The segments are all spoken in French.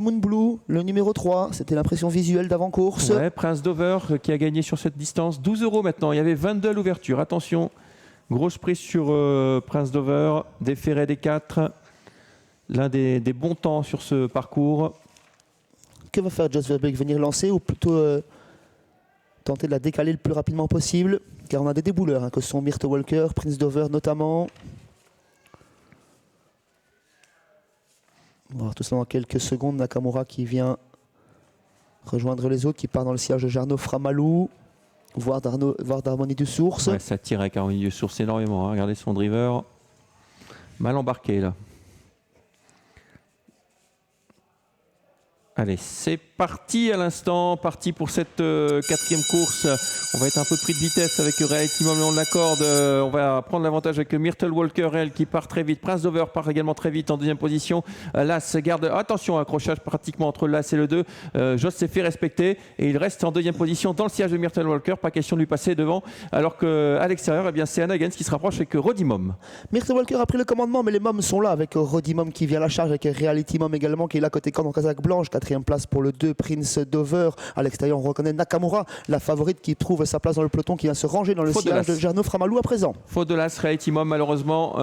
Moonblue, le numéro 3, c'était l'impression visuelle d'avant-course. Ouais, Prince Dover qui a gagné sur cette distance. 12 € maintenant. Il y avait 22 à l'ouverture. Attention, grosse prise sur Prince Dover. Des ferrets des 4. L'un des bons temps sur ce parcours. Que va faire Jos Verbeek? Venir lancer ou plutôt tenter de la décaler le plus rapidement possible? Car on a des débouleurs, hein, que sont Myrtle Walker, Prince Dover notamment. On va voir tout ça dans quelques secondes. Nakamura qui vient rejoindre les autres, qui part dans le sillage de Jarno Framalou, voire d'Harmonie du Source. Ouais, ça tire avec Harmonie du Source énormément. Hein. Regardez son driver. Mal embarqué là. Allez, c'est parti à l'instant, parti pour cette quatrième course. On va être un peu pris de vitesse avec Reality Mom le long de la corde. On va prendre l'avantage avec Myrtle Walker, elle qui part très vite. Prince Dover part également très vite en deuxième position. Las garde, attention, accrochage pratiquement entre Las et le 2. Joss s'est fait respecter et il reste en deuxième position dans le sillage de Myrtle Walker. Pas question de lui passer devant, alors qu'à l'extérieur, eh bien, c'est Anna Gens qui se rapproche avec Roddy Mom. Myrtle Walker a pris le commandement, mais les Moms sont là avec Roddy Mom qui vient à la charge, avec Reality Mom également qui est là côté corde en casaque blanche. Quatrième place pour le 2, Prince Dover. À l'extérieur, on reconnaît Nakamura, la favorite qui trouve sa place dans le peloton, qui vient se ranger dans le sillage de Jarno Framalou à présent. Faute de l'As, Reality Mom malheureusement,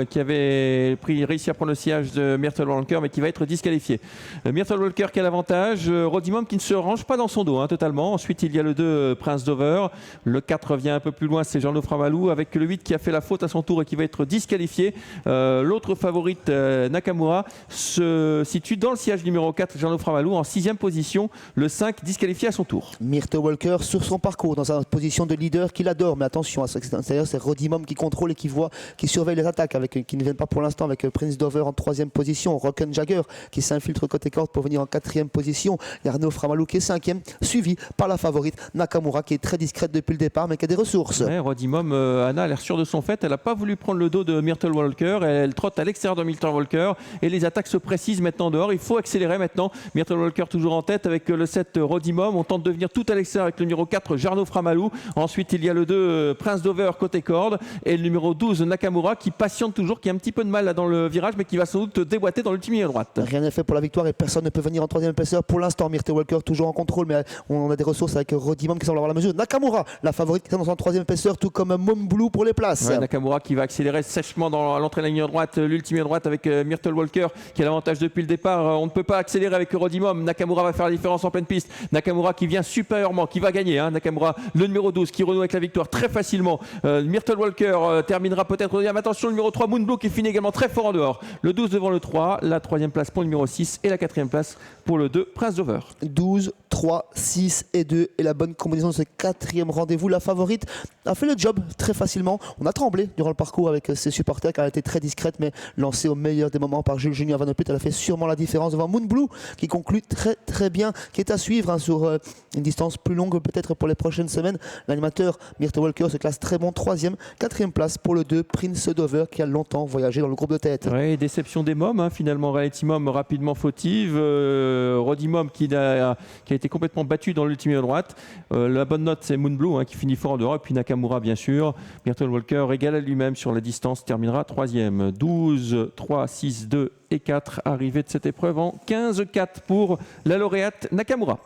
qui avait réussi à prendre le sillage de Myrtle Walker, mais qui va être disqualifié. Myrtle Walker qui a l'avantage, Roddy Mom qui ne se range pas dans son dos totalement. Ensuite, il y a le 2, Prince Dover. Le 4 vient un peu plus loin, c'est Jarno Framalou, avec le 8 qui a fait la faute à son tour et qui va être disqualifié. L'autre favorite, Nakamura, se situe dans le sillage numéro 4, Jarno Framalou, en 6e position. Le 5 disqualifié à son tour. Myrtle Walker sur son parcours, dans sa position de leader qu'il adore, mais attention, c'est Roddy Mom qui contrôle et qui surveille les attaques, qui ne viennent pas pour l'instant, avec Prince Dover en 3e position, Rocken Jagger qui s'infiltre côté corde pour venir en 4e position, Jarno Framalou qui est 5e, suivi par la favorite Nakamura qui est très discrète depuis le départ mais qui a des ressources. Ouais, Roddy Mom, Anna a l'air sûre de son fait, elle n'a pas voulu prendre le dos de Myrtle Walker, elle trotte à l'extérieur de Myrtle Walker et les attaques se précisent maintenant dehors, il faut accélérer maintenant. Myrtle Walker toujours en tête avec le 7 Roddy Mom, on tente de venir tout à l'extérieur avec le numéro 4 Jarno Framalou, ensuite il y a le 2 Prince Dover côté corde et le numéro 12 Nakamura qui patiente toujours, qui a un petit peu de mal là dans le virage mais qui va sans doute déboîter dans l'ultime ligne droite. Rien n'est fait pour la victoire et personne ne peut venir en 3e épaisseur pour l'instant. Myrtle Walker toujours en contrôle, mais on a des ressources avec Roddy Mom qui semble avoir la mesure. Nakamura, la favorite qui est dans son 3e épaisseur, tout comme Moonblue pour les places. Ouais, Nakamura qui va accélérer sèchement dans l'entrée de la ligne droite, l'ultime ligne droite avec Myrtle Walker qui a l'avantage depuis le départ. On ne peut pas accélérer avec Roddy Mom. Nakamura va faire la différence en pleine piste. Nakamura qui vient supérieurement, qui va gagner. Nakamura, le numéro 12 qui renoue avec la victoire très facilement. Myrtle Walker terminera peut-être au deuxième. Attention, le numéro 3 Moonblue qui finit également très fort en dehors. Le 12 devant le 3, la 3e place pour le numéro 6 et la 4e place pour le 2 Prince Dover. 12, 3, 6 et 2 et la bonne combinaison de ce 4e rendez-vous. La favorite a fait le job très facilement. On a tremblé durant le parcours avec ses supporters car elle était très discrète, mais lancée au meilleur des moments par Jules Junior Van Oput, elle a fait sûrement la différence devant Moonblue qui conclut très bien, qui est à suivre sur une distance plus longue peut-être pour les prochaines semaines. L'animateur Myrtle Walker se classe très bon 3e, 4e place pour le 2 Prince Dover qui a longtemps voyagé dans le groupe de tête. Ouais, déception des Moms finalement. Reality Mom rapidement fautive, Roddy Mom qui a été complètement battu dans l'ultime droite. La bonne note c'est Moonblue qui finit fort en dehors et puis Nakamura bien sûr. Myrtle Walker égale à lui-même sur la distance, terminera 3e. 12, 3, 6, 2 et 4 arrivée de cette épreuve en 15-4 pour la lauréate Nakamura.